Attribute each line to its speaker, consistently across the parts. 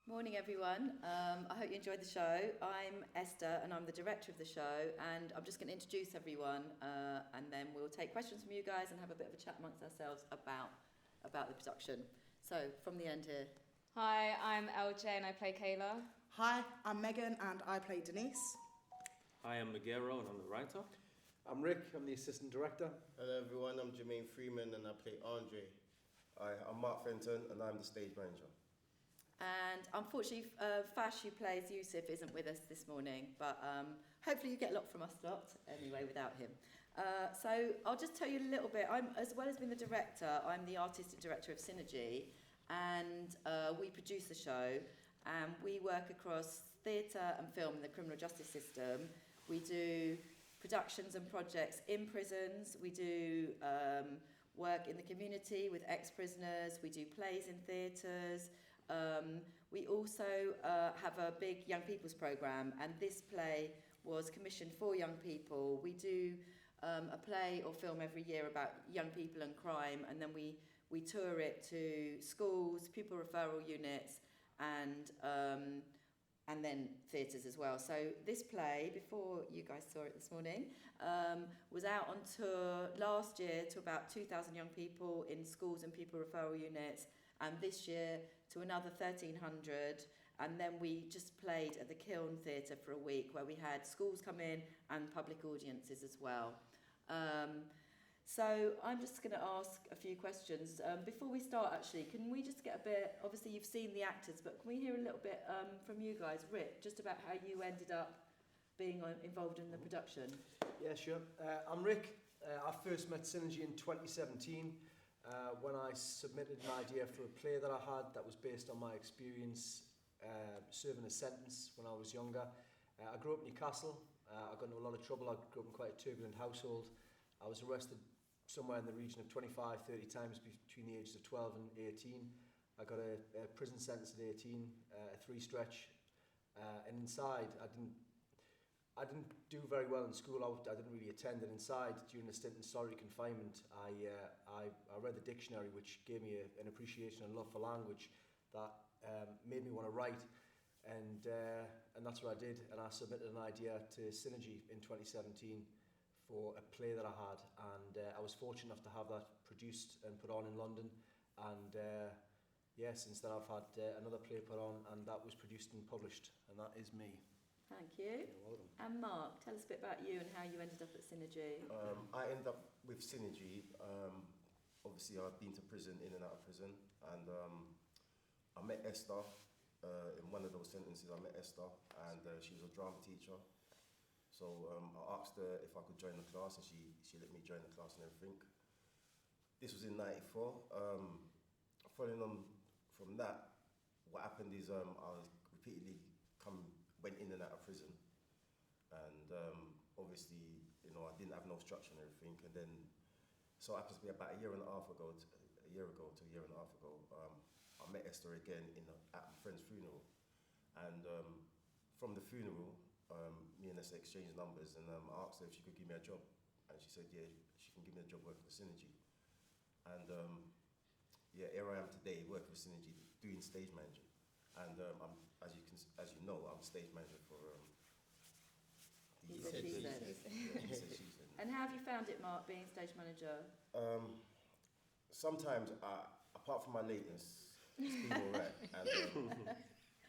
Speaker 1: Morning, everyone. I hope you enjoyed the show. I'm Esther, and I'm the director of the show. And I'm just going to introduce everyone, and then we'll take questions from you guys and have a bit of a chat amongst ourselves about the production. So, from the end here.
Speaker 2: Hi, I'm LJ and I play Kayla.
Speaker 3: Hi, I'm Megan and I play Denise.
Speaker 4: Hi, I'm Magero and I'm the writer.
Speaker 5: I'm Rick, I'm the assistant director.
Speaker 6: Hello everyone, I'm Jermaine Freeman and I play Andre.
Speaker 7: Hi, I'm Mark Fenton and I'm the stage manager.
Speaker 1: And unfortunately, Fash, who plays Yusuf, isn't with us this morning, but hopefully you get a lot from us lot anyway without him. So I'll just tell you a little bit. As well as being the director, I'm the artistic director of Synergy, and we produce the show, and we work across theatre and film in the criminal justice system. We do productions and projects in prisons. We do work in the community with ex-prisoners. We do plays in theatres. We also have a big young people's programme, and this play was commissioned for young people. We do a play or film every year about young people and crime, and then we tour it to schools, pupil referral units, and then theatres as well. So this play, before you guys saw it this morning, was out on tour last year to about 2,000 young people in schools and pupil referral units, and this year to another 1,300. And then we just played at the Kiln Theatre for a week, where we had schools come in and public audiences as well. So I'm just going to ask a few questions. Before we start, actually, can we just get a bit, obviously you've seen the actors, but can we hear a little bit from you guys, Rick, just about how you ended up being involved in the production?
Speaker 5: Yeah, sure. I'm Rick. I first met Synergy in 2017 when I submitted an idea for a play that I had that was based on my experience serving a sentence when I was younger. I grew up in Newcastle. I got into a lot of trouble. I grew up in quite a turbulent household. I was arrested somewhere in the region of 25, 30 times between the ages of 12 and 18. I got a prison sentence at 18, a 3-stretch, and inside I didn't do very well in school. I didn't really attend, and inside during a stint in solitary confinement, I read the dictionary, which gave me an appreciation and love for language that made me want to write, and that's what I did. And I submitted an idea to Synergy in 2017 for a play that I had, and I was fortunate enough to have that produced and put on in London, and since then I've had another play put on, and that was produced and published, and that is me.
Speaker 1: Thank you.
Speaker 5: You're welcome.
Speaker 1: And Mark, tell us a bit about you and how you ended up at Synergy.
Speaker 7: I ended up with Synergy. Obviously I've been to prison, in and out of prison, and I met Esther in one of those sentences. I met Esther, and she was a drama teacher. So I asked her if I could join the class, and she let me join the class and everything. This was in '94. Following on from that, what happened is I repeatedly went in and out of prison, and obviously, I didn't have no structure and everything. And then, so it happens to be about a year and a half ago, I met Esther again at my friend's funeral, and from the funeral, me and Esther exchanged numbers, and I asked her if she could give me a job, and she said, yeah, she can give me a job working for Synergy. And here I am today working for Synergy, doing stage managing, and I'm, as you know, I'm stage manager for
Speaker 1: He Said, She Said. And how have you found it, Mark, being stage manager?
Speaker 7: Sometimes, apart from my lateness, it's been alright, and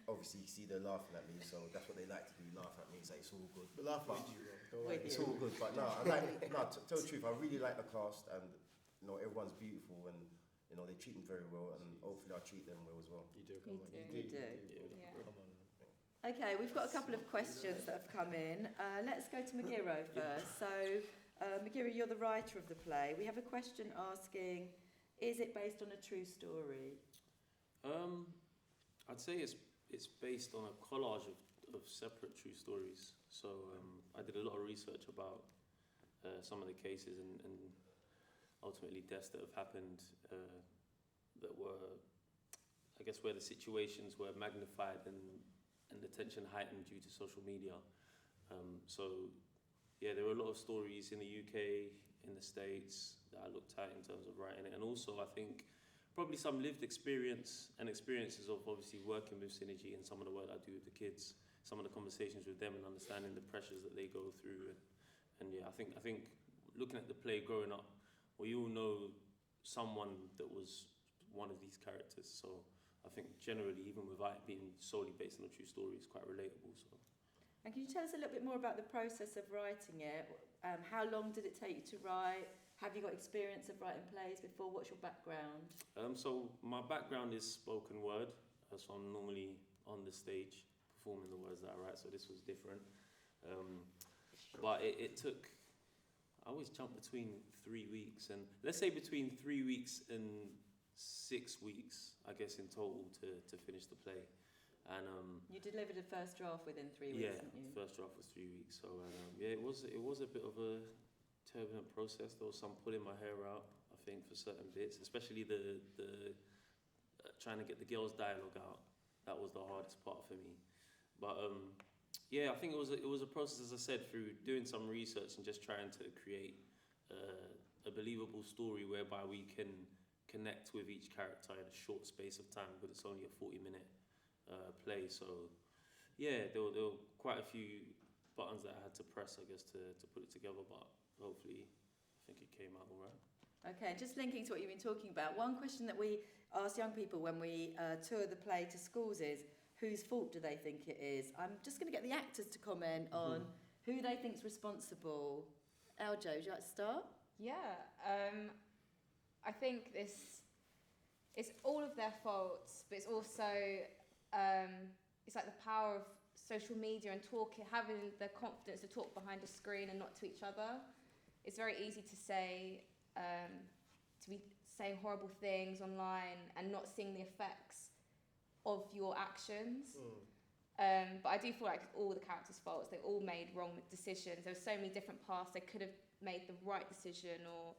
Speaker 7: obviously you see they're laughing at me, so that's what they like to do, laugh at me, say it's all good.
Speaker 6: But laugh with you, bro.
Speaker 7: It's all good, but to tell the truth, I really like the cast, and everyone's beautiful, and they treat them very well, and hopefully I treat them well as well.
Speaker 5: You do,
Speaker 1: You
Speaker 5: come on.
Speaker 1: do.
Speaker 2: Yeah.
Speaker 5: Come on.
Speaker 1: Okay, we've got a couple of questions that have come in. Let's go to Magiro first. So, Magiro, you're the writer of the play. We have a question asking, is it based on a true story?
Speaker 4: I'd say it's based on a collage of separate true stories. So I did a lot of research about some of the cases and ultimately deaths that have happened that were, I guess, where the situations were magnified and the tension heightened due to social media. So there were a lot of stories in the UK, in the States that I looked at in terms of writing it, and also I think probably some lived experience and experiences of obviously working with Synergy and some of the work I do with the kids, some of the conversations with them and understanding the pressures that they go through. And yeah, I think looking at the play growing up, we all know someone that was one of these characters. So I think generally, even without it being solely based on a true story, it's quite relatable. So.
Speaker 1: And can you tell us a little bit more about the process of writing it? How long did it take you to write? Have you got experience of writing plays before? What's your background?
Speaker 4: So my background is spoken word, so I'm normally on the stage performing the words that I write, so this was different. But it took, I always jump between 3 weeks and, let's say between 3 weeks and 6 weeks, I guess in total to finish the play. And
Speaker 1: You delivered a first draft within 3 weeks,
Speaker 4: yeah,
Speaker 1: didn't you?
Speaker 4: first draft was 3 weeks. So yeah, it was a bit of a turbulent process. There was some pulling my hair out, I think, for certain bits, especially the trying to get the girls' dialogue out. That was the hardest part for me. But yeah, I think it was a process, as I said, through doing some research and just trying to create a believable story whereby we can connect with each character in a short space of time, but it's only a 40-minute play. So yeah, there were quite a few buttons that I had to press, I guess, to put it together, but hopefully I think it came out all right.
Speaker 1: Okay, just linking to what you've been talking about, one question that we ask young people when we tour the play to schools is, whose fault do they think it is? I'm just going to get the actors to comment on who they think's responsible. Eljo, would you like to start?
Speaker 2: Yeah, I think it's all of their faults, but it's also it's like the power of social media and having the confidence to talk behind a screen and not to each other. It's very easy to say to be saying horrible things online and not seeing the effects of your actions. But I do feel like it's all the characters' faults. They all made wrong decisions. There were so many different paths. They could have made the right decision or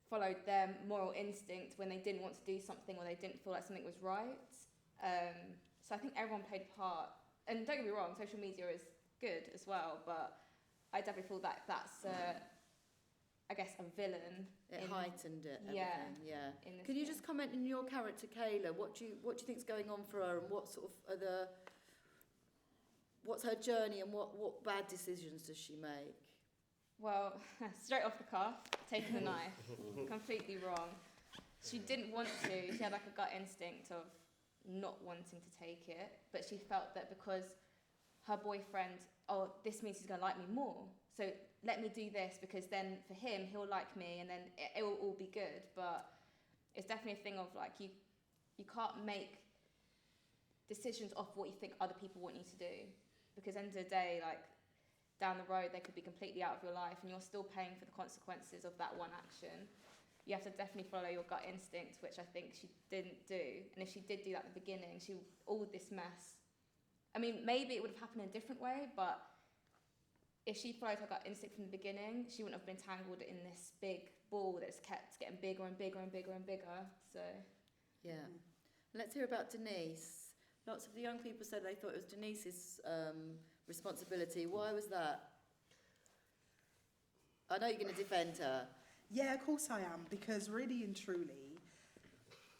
Speaker 2: followed their moral instinct when they didn't want to do something or they didn't feel like something was right. So I think everyone played a part. And don't get me wrong, social media is good as well, but I definitely feel that that's I guess a villain.
Speaker 1: It heightened it.
Speaker 2: Yeah.
Speaker 1: Everything, yeah.
Speaker 2: In this
Speaker 1: Can you
Speaker 2: game.
Speaker 1: just comment on your character, Kayla? What do you think's going on for her, and what sort of what's her journey, and what bad decisions does she make?
Speaker 2: Well, straight off the cuff, taking the knife, completely wrong. She didn't want to. She had like a gut instinct of not wanting to take it, but she felt that because her boyfriend, this means he's going to like me more. So let me do this because then for him, he'll like me and then it will all be good. But it's definitely a thing of like you can't make decisions off what you think other people want you to do. Because at the end of the day, like down the road, they could be completely out of your life and you're still paying for the consequences of that one action. You have to definitely follow your gut instinct, which I think she didn't do. And if she did do that at the beginning, all this mess. I mean, maybe it would have happened in a different way, but if she followed her gut instinct from the beginning, she wouldn't have been tangled in this big ball that's kept getting bigger and bigger and bigger and bigger. So,
Speaker 1: yeah. Let's hear about Denise. Lots of the young people said they thought it was Denise's responsibility. Why was that? I know you're going to defend her.
Speaker 3: Yeah, of course I am, because really and truly,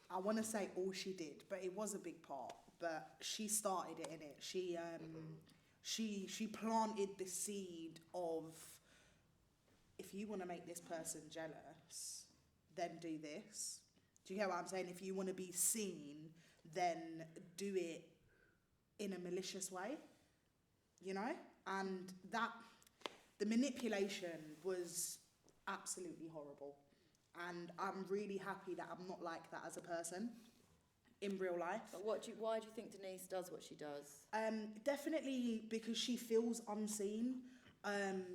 Speaker 3: I want to say all she did, but it was a big part. But she started it, innit? She planted the seed of, if you want to make this person jealous, then do this. Do you get what I'm saying? If you want to be seen, then do it in a malicious way, you know? And the manipulation was absolutely horrible. And I'm really happy that I'm not like that as a person in real life.
Speaker 1: But why do you think Denise does what she does?
Speaker 3: Definitely because she feels unseen.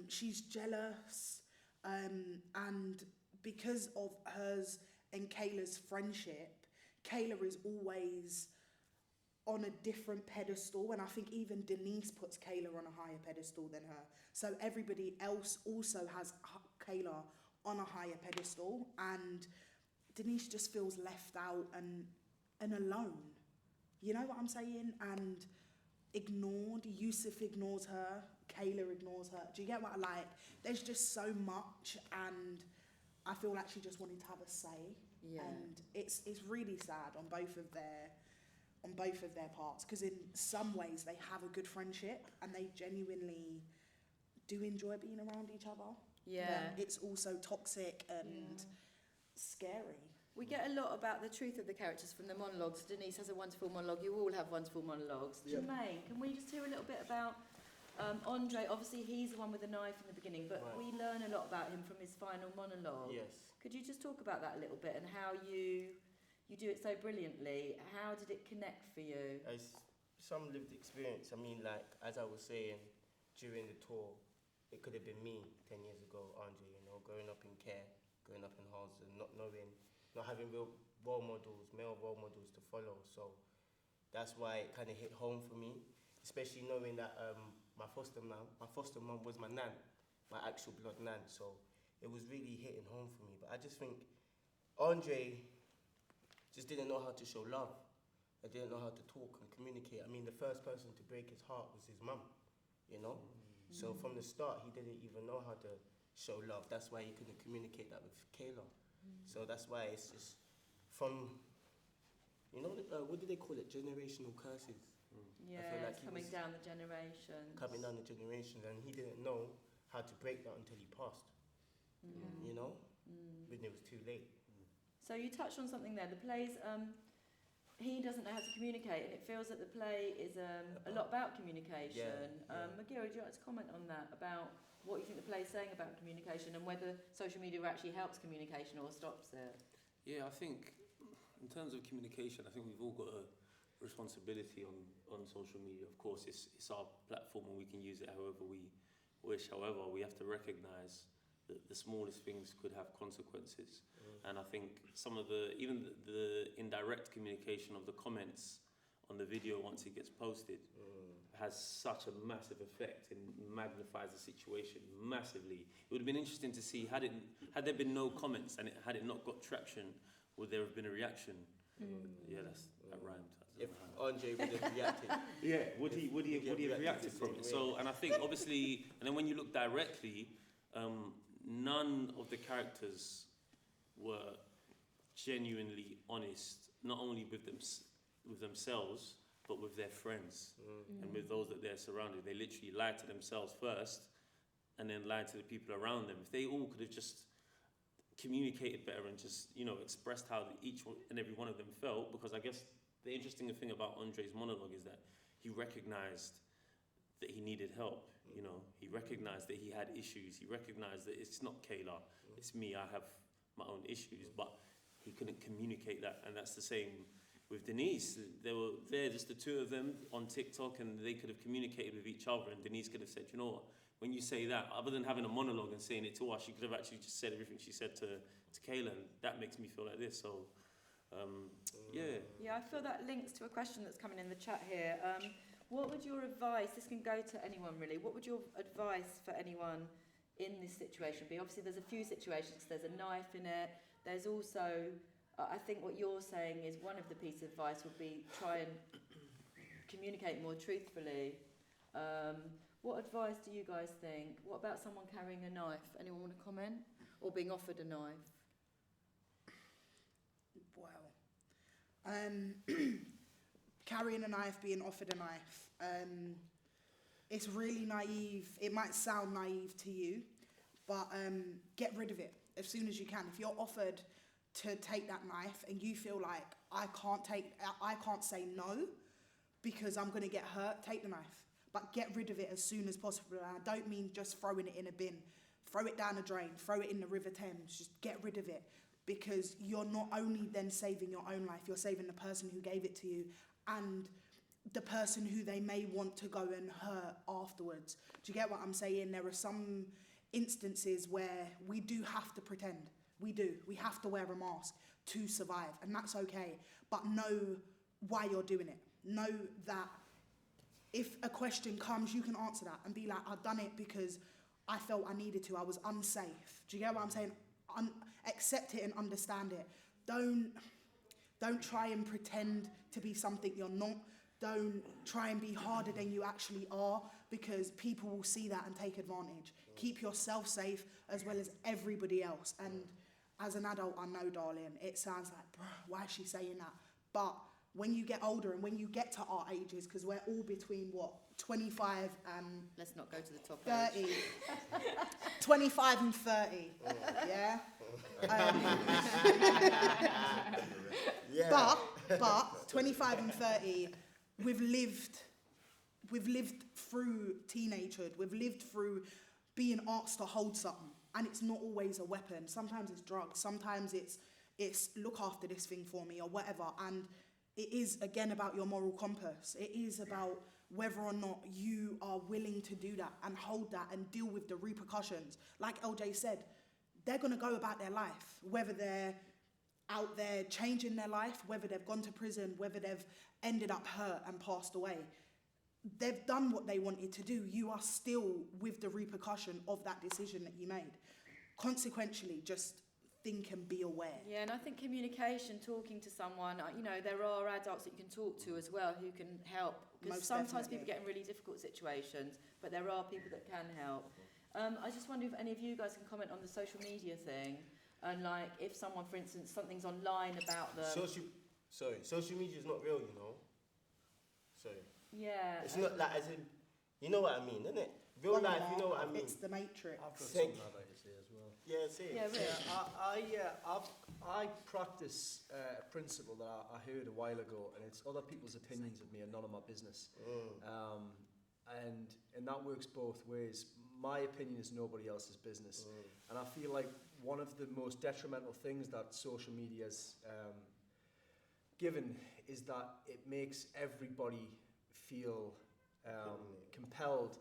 Speaker 3: She's jealous. And because of hers and Kayla's friendship, Kayla is always on a different pedestal, and I think even Denise puts Kayla on a higher pedestal than her. So everybody else also has Kayla on a higher pedestal, and Denise just feels left out and alone. You know what I'm saying? And ignored. Yusuf ignores her. Kayla ignores her. Do you get what I like? There's just so much, and I feel like she just wanted to have a say
Speaker 1: Yeah.
Speaker 3: And it's really sad on both of their parts, because in some ways they have a good friendship and they genuinely do enjoy being around each other.
Speaker 1: Yeah.
Speaker 3: But it's also toxic and scary.
Speaker 1: We get a lot about the truth of the characters from the monologues. Denise has a wonderful monologue. You all have wonderful monologues.
Speaker 5: Yep.
Speaker 1: Jermaine, can we just hear a little bit about Andre? Obviously, he's the one with the knife in the beginning, but
Speaker 6: Right.
Speaker 1: we learn a lot about him from his final monologue.
Speaker 6: Yes.
Speaker 1: Could you just talk about that a little bit and how you do it so brilliantly? How did it connect for you?
Speaker 6: As some lived experience. I mean, like, as I was saying during the tour, it could have been me 10 years ago, Andre, you know, growing up in care, growing up in Harlesden, not having real role models, male role models to follow. So that's why it kind of hit home for me, especially knowing that my foster mum was my nan, my actual blood nan. So it was really hitting home for me. But I just think Andre just didn't know how to show love. I didn't know how to talk and communicate. I mean, the first person to break his heart was his mum, you know? So from the start, he didn't even know how to show love. That's why he couldn't communicate that with Kayla. So that's why it's just from, you know, what do they call it? Generational curses.
Speaker 1: Yeah,
Speaker 6: feel like
Speaker 1: it's
Speaker 6: he
Speaker 1: coming
Speaker 6: was
Speaker 1: down the generations.
Speaker 6: Coming down the generations, and he didn't know how to break that until he passed, you know? When it was too late.
Speaker 1: So you touched on something there. The play's he doesn't know how to communicate, and it feels that the play is a lot about communication.
Speaker 6: Yeah.
Speaker 1: Magira, would you like to comment on that, about what you think the play is saying about communication and whether social media actually helps communication or stops it?
Speaker 4: Yeah, I think in terms of communication, I think we've all got a responsibility on social media. Of course, it's our platform and we can use it however we wish. However, we have to recognise that the smallest things could have consequences. And I think some of even the indirect communication of the comments on the video once it gets posted has such a massive effect and magnifies the situation massively. It would have been interesting to see, had there been no comments and had it not got traction, would there have been a reaction? Yeah, that rhymed.
Speaker 6: If Andre would have reacted.
Speaker 4: Yeah, would he have reacted from it? So, and I think obviously, and then when you look directly, none of the characters were genuinely honest, not only with themselves, but with their friends and with those that they're surrounded. They literally lied to themselves first, and then lied to the people around them. If they all could have just communicated better and just, you know, expressed how each and every one of them felt, because I guess the interesting thing about Andre's monologue is that he recognised that he needed help. You know, he recognised that he had issues. He recognised that it's not Kayla, it's me. I have my own issues, but he couldn't communicate that. And that's the same with Denise. They were there, just the two of them on TikTok, and they could have communicated with each other. And Denise could have said, you know what, when you say that, other than having a monologue and saying it to us, she could have actually just said everything she said to Kayla, and that makes me feel like this. So, yeah.
Speaker 1: Yeah, I feel that links to a question that's coming in the chat here. What would your advice, this can go to anyone really, what would your advice for anyone in this situation be? Obviously there's a few situations, there's a knife in it, there's also, I think what you're saying is one of the pieces of advice would be try and communicate more truthfully. What advice do you guys think? What about someone carrying a knife? Anyone want to comment? Or being offered a knife?
Speaker 3: Wow. Carrying a knife, being offered a knife. It's really naive. It might sound naive to you, but get rid of it as soon as you can. If you're offered to take that knife and you feel like I can't say no because I'm going to get hurt, take the knife. But get rid of it as soon as possible. And I don't mean just throwing it in a bin. Throw it down a drain, throw it in the River Thames, just get rid of it. Because you're not only then saving your own life, you're saving the person who gave it to you and the person who they may want to go and hurt afterwards. Do you get what I'm saying? There are some instances where we do have to pretend. We do. We have to wear a mask to survive, and that's okay. But know why you're doing it. Know that if a question comes, you can answer that and be like, I've done it because I felt I needed to. I was unsafe. Do you get what I'm saying? Accept it and understand it. Don't try and pretend to be something you're not. Don't try and be harder than you actually are, because people will see that and take advantage. Keep yourself safe as well as everybody else. And as an adult, I know, darling, it sounds like, bruh, why is she saying that? But when you get older and when you get to our ages, because we're all between, what, 25 and
Speaker 1: Let's not go to the top
Speaker 3: 30.
Speaker 1: age.
Speaker 3: 25 and 30, yeah?
Speaker 6: Yeah.
Speaker 3: But 25 and 30, we've lived through teenagehood. We've lived through being asked to hold something, and it's not always a weapon. Sometimes it's drugs. Sometimes it's look after this thing for me or whatever. And it is again about your moral compass. It is about whether or not you are willing to do that and hold that and deal with the repercussions. Like LJ said, they're going to go about their life, whether they're out there changing their life, whether they've gone to prison, whether they've ended up hurt and passed away. They've done what they wanted to do. You are still with the repercussion of that decision that you made. Consequentially, just think and be aware.
Speaker 1: Yeah, and I think communication, talking to someone, you know, there are adults that you can talk to as well who can help. Because
Speaker 3: Most
Speaker 1: sometimes
Speaker 3: definitely.
Speaker 1: people get in really difficult situations, but there are people that can help. I just wonder if any of you guys can comment on the social media thing. And like, if someone, for instance, something's online about them.
Speaker 6: Social media is not real, you know. Sorry.
Speaker 1: Yeah.
Speaker 6: It's not like as in, you know what I mean, isn't it? Real
Speaker 3: One
Speaker 6: life,
Speaker 3: more,
Speaker 6: you know what I mean.
Speaker 3: It's the Matrix.
Speaker 5: I've got
Speaker 6: Thank-
Speaker 5: something I'd like to say as well.
Speaker 6: Yeah, see.
Speaker 1: Yeah, really.
Speaker 5: I practice a principle that I heard a while ago, and it's other people's opinions of me are none of my business. And that works both ways. My opinion is nobody else's business. And I feel like one of the most detrimental things that social media has given is that it makes everybody feel compelled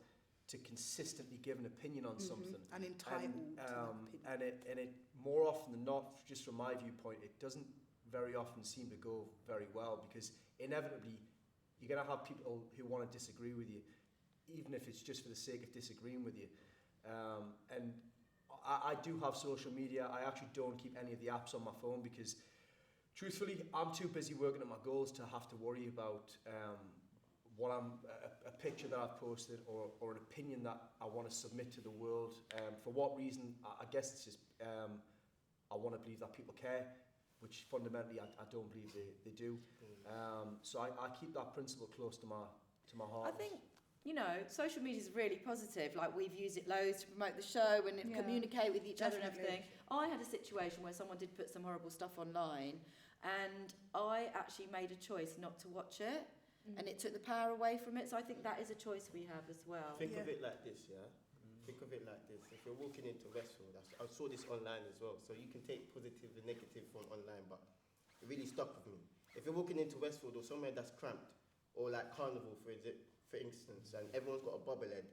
Speaker 5: to consistently give an opinion on something.
Speaker 3: And entitled to an opinion.
Speaker 5: And it more often than not, just from my viewpoint, it doesn't very often seem to go very well, because inevitably you're going to have people who want to disagree with you, even if it's just for the sake of disagreeing with you. And I do have social media. I actually don't keep any of the apps on my phone because, truthfully, I'm too busy working on my goals to have to worry about what a picture that I've posted or an opinion that I want to submit to the world. For what reason? I guess it's just I want to believe that people care, which fundamentally I don't believe they do. So I keep that principle close to my heart.
Speaker 1: I think, you know, social media is really positive. Like, we've used it loads to promote the show and communicate with each other and
Speaker 3: Definitely.
Speaker 1: everything. I had a situation where someone did put some horrible stuff online, and I actually made a choice not to watch it, and it took the power away from it. So I think that is a choice we have as well.
Speaker 6: Think
Speaker 3: Yeah.
Speaker 6: of it like this, yeah? Think of it like this. If you're walking into Westfield, I saw this online as well, so you can take positive and negative from online, but it really stuck with me. If you're walking into Westfield or somewhere that's cramped, or like Carnival for instance, and everyone's got a bobblehead,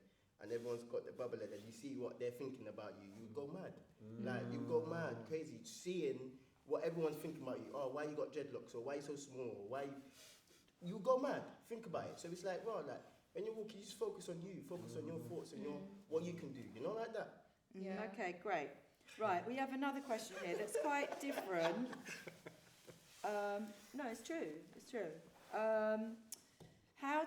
Speaker 6: and everyone's got the bobblehead, and you see what they're thinking about you, you go mad. Like, you go mad, crazy, seeing what everyone's thinking about you. Oh, why you got dreadlocks, or why you so small, or why you go mad. Think about it. So it's like, well, like, when you're walking, you just focus on you, focus on your thoughts and your what you can do, you know, like that.
Speaker 2: Yeah.
Speaker 1: Okay, great. Right, we have another question here that's quite different. No, it's true. It's true. How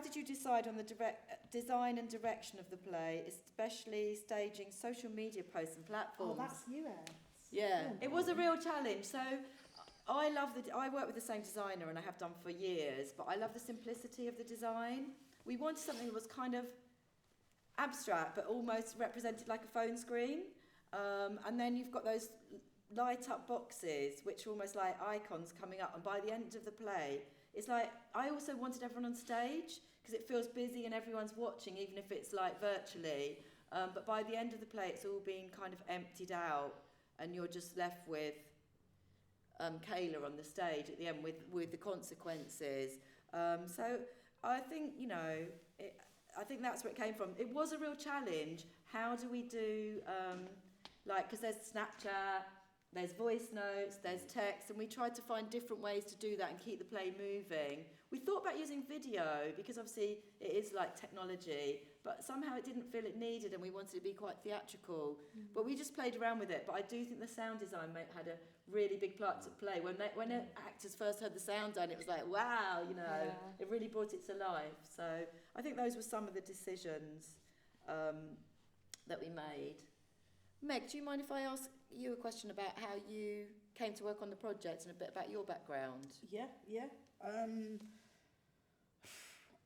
Speaker 1: did you decide on the design and direction of the play, especially staging social media posts and platforms?
Speaker 3: Oh, that's you, Ed.
Speaker 1: Yeah, it was a real challenge. So I work with the same designer, and I have done for years, but I love the simplicity of the design. We wanted something that was kind of abstract, but almost represented like a phone screen. And then you've got those light up boxes, which are almost like icons coming up. And by the end of the play, it's like, I also wanted everyone on stage because it feels busy and everyone's watching, even if it's like virtually. But by the end of the play, it's all been kind of emptied out, and you're just left with Kayla on the stage at the end with the consequences. So I think, you know, I think that's where it came from. It was a real challenge. How do we do, because there's Snapchat, there's voice notes, there's text, and we tried to find different ways to do that and keep the play moving. We thought about using video because obviously it is like technology, but somehow it didn't feel it needed, and we wanted it to be quite theatrical. But we just played around with it. But I do think the sound design had a really big part to play. When the actors first heard the sound design, it was like, wow, you know, it really brought it to life. So I think those were some of the decisions that we made. Meg, do you mind if I ask you a question about how you came to work on the project and a bit about your background?
Speaker 3: Yeah.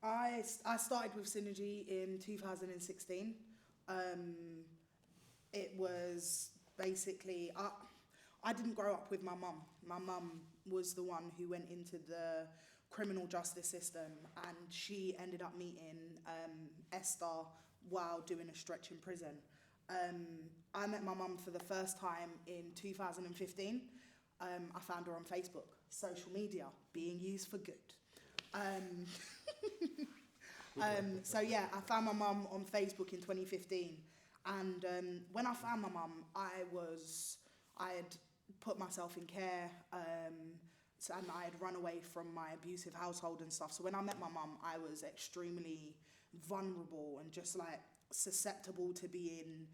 Speaker 3: I started with Synergy in 2016. It was basically, I didn't grow up with my mum. My mum was the one who went into the criminal justice system, and she ended up meeting Esther while doing a stretch in prison. I met my mum for the first time in 2015. I found her on Facebook, social media being used for good. So yeah, I found my mum on Facebook in 2015, and when I found my mum, I had put myself in care, and I had run away from my abusive household and stuff. So when I met my mum, I was extremely vulnerable and just like susceptible to being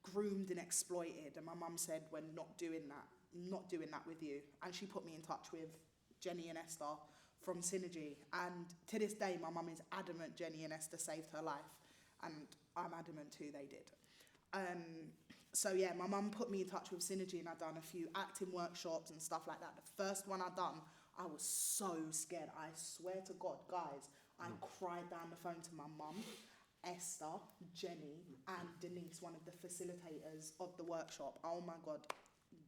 Speaker 3: groomed and exploited. And my mum said, "We're not doing that with you." And she put me in touch with Jenny and Esther from Synergy. And to this day, my mum is adamant Jenny and Esther saved her life, and I'm adamant too they did. So yeah, my mum put me in touch with Synergy, and I'd done a few acting workshops and stuff like that. The first one I'd done, I was so scared. I swear to God, guys, I cried down the phone to my mum, Esther, Jenny, and Denise, one of the facilitators of the workshop. Oh my God,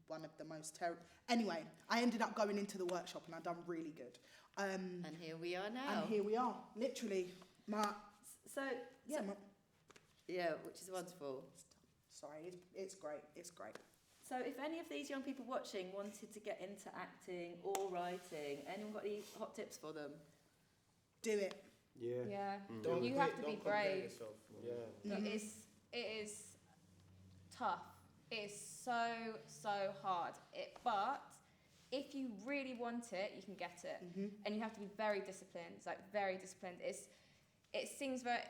Speaker 3: one of the most terrible. Anyway, I ended up going into the workshop, and I'd done really good.
Speaker 1: And here we are now.
Speaker 3: And here we are, literally.
Speaker 1: So
Speaker 3: Yeah,
Speaker 1: yeah, which is wonderful.
Speaker 3: sorry, it's great. It's great.
Speaker 1: So if any of these young people watching wanted to get into acting or writing, anyone got any hot tips for them?
Speaker 3: Do it.
Speaker 5: Yeah.
Speaker 2: Yeah.
Speaker 6: Don't
Speaker 2: You
Speaker 6: quit,
Speaker 2: have to be
Speaker 6: don't compare
Speaker 2: brave.
Speaker 6: yourself.
Speaker 5: Yeah.
Speaker 3: Mhm.
Speaker 2: It is tough. It is so hard. But if you really want it, you can get it.
Speaker 3: Mm-hmm.
Speaker 2: And you have to be very disciplined. It's like very disciplined. It seems very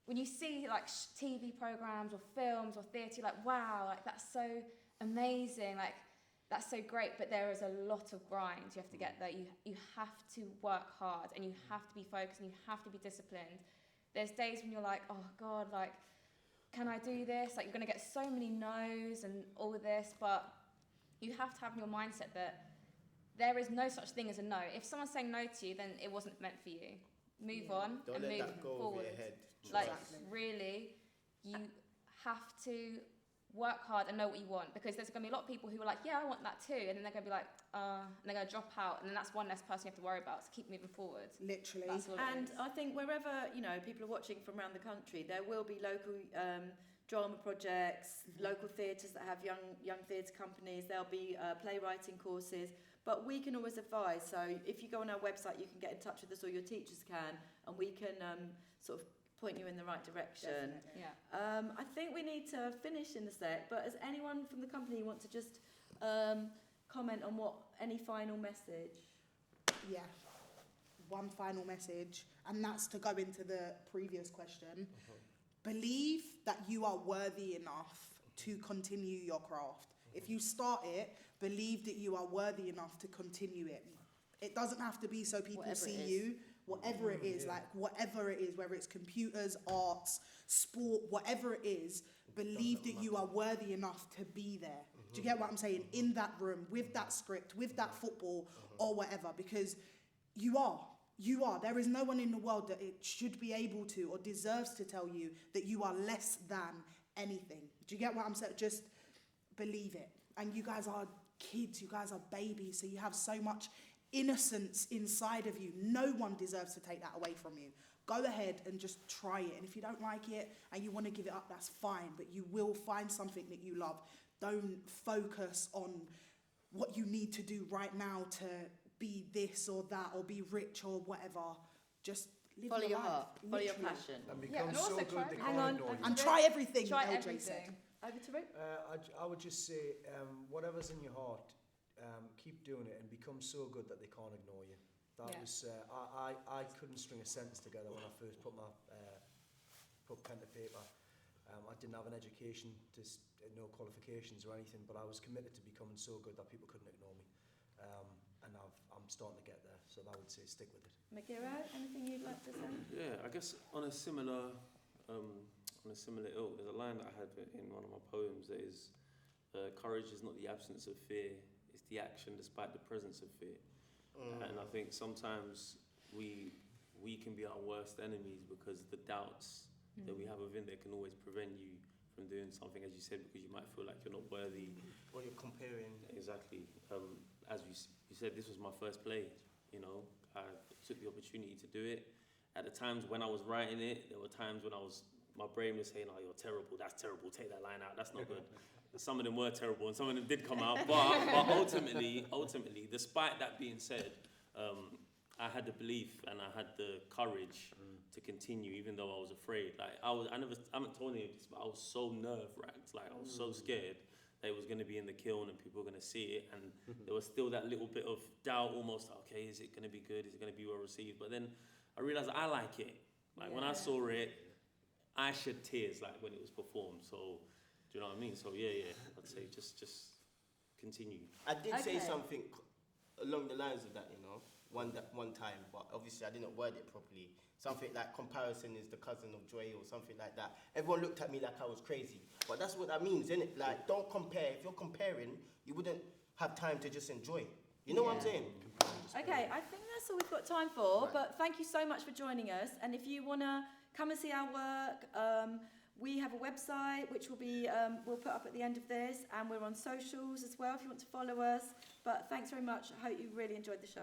Speaker 2: when you see like TV programs or films or theatre, you're like, wow, like that's so amazing, like that's so great. But there is a lot of grind. You have to get there. You have to work hard, and you have to be focused, and you have to be disciplined. There's days when you're like, oh God, like, can I do this? Like, you're going to get so many no's and all of this, but you have to have in your mindset that there is no such thing as a no. If someone's saying no to you, then it wasn't meant for you. Move
Speaker 3: Yeah.
Speaker 2: on
Speaker 6: Don't
Speaker 2: and
Speaker 6: let
Speaker 2: move
Speaker 6: that go over
Speaker 2: forward.
Speaker 6: your head.
Speaker 2: Like,
Speaker 3: Exactly.
Speaker 2: really, you have to work hard and know what you want, because there's going to be a lot of people who are like, yeah, I want that too, and then they're going to be like, and they're going to drop out, and then that's one less person you have to worry about, so keep moving forward.
Speaker 3: Literally.
Speaker 2: That's all it
Speaker 1: And
Speaker 2: is.
Speaker 1: I think wherever, people are watching from around the country, there will be local drama projects, local theatres that have young theatre companies. There'll be playwriting courses, but we can always advise. So if you go on our website, you can get in touch with us, or your teachers can, and we can sort of point you in the right direction.
Speaker 3: Definitely.
Speaker 2: Yeah.
Speaker 1: I think we need to finish in the set, but does anyone from the company want to just comment on any final message?
Speaker 3: Yeah. One final message, and that's to go into the previous question. Believe that you are worthy enough to continue your craft. If you start it, believe that you are worthy enough to continue it. It doesn't have to be so people
Speaker 1: Whatever
Speaker 3: see
Speaker 1: it is.
Speaker 3: you. Whatever it is,
Speaker 5: Yeah.
Speaker 3: like whatever it is, whether it's computers, arts, sport, whatever it is, believe that you are worthy enough to be there. Do you get what I'm saying? In that room, with that script, with that football, or whatever, because you are. You are. There is no one in the world that it should be able to or deserves to tell you that you are less than anything. Do you get what I'm saying? Just believe it. And you guys are kids, you guys are babies, so you have so much innocence inside of you. No one deserves to take that away from you. Go ahead and just try it. And if you don't like it and you want to give it up, that's fine. But you will find something that you love. Don't focus on what you need to do right now to be this or that or be rich or whatever. Just live
Speaker 1: Follow your
Speaker 3: life,
Speaker 1: heart, follow your
Speaker 3: literally.
Speaker 1: passion.
Speaker 5: And
Speaker 2: Yeah,
Speaker 5: become
Speaker 2: and
Speaker 5: so
Speaker 2: also
Speaker 5: good
Speaker 2: try
Speaker 5: they
Speaker 2: it.
Speaker 5: can't
Speaker 1: Hang on.
Speaker 5: ignore you.
Speaker 3: And try everything,
Speaker 2: Try
Speaker 3: LJ
Speaker 2: everything.
Speaker 3: said.
Speaker 1: Over to Rick.
Speaker 5: I would just say, whatever's in your heart, keep doing it and become so good that they can't ignore you. That
Speaker 2: Yeah.
Speaker 5: was I couldn't string a sentence together when I first put pen to paper. I didn't have an education, no qualifications or anything, but I was committed to becoming so good that people couldn't ignore me. And I'm starting to get there, so I would say stick with it.
Speaker 1: Magira, anything you'd like to say?
Speaker 4: Yeah, I guess on a similar on a similar ilk. There's a line that I had in one of my poems that is, courage is not the absence of fear, it's the action despite the presence of fear. And I think sometimes we can be our worst enemies because the doubts that we have within there can always prevent you from doing something, as you said, because you might feel like you're not worthy.
Speaker 6: Or you're comparing.
Speaker 4: Exactly. As you said, this was my first play, you know. I took the opportunity to do it. At the times when I was writing it, there were times when my brain was saying, oh, you're terrible, that's terrible, take that line out, that's not good. And some of them were terrible and some of them did come out, but ultimately, despite that being said, I had the belief and I had the courage to continue, even though I was afraid. Like I haven't told any of this, but I was so nerve-wracked, like I was so scared that it was going to be in the kiln and people were going to see it, and there was still that little bit of doubt, almost, okay, is it going to be good, is it going to be well received? But then I realised I like it. Like when I saw it, I shed tears like when it was performed. So, do you know what I mean? So yeah, I'd say just continue.
Speaker 6: I did say something along the lines of that, you know, one time, but obviously I didn't word it properly. Something like comparison is the cousin of joy or something like that. Everyone looked at me like I was crazy, but that's what that means, isn't it? Like, don't compare. If you're comparing, you wouldn't have time to just enjoy. You know what I'm saying?
Speaker 1: Okay, I think that's all we've got time for, but thank you so much for joining us. And if you want to come and see our work, we have a website which will be we'll put up at the end of this, and we're on socials as well if you want to follow us. But thanks very much. I hope you really enjoyed the show.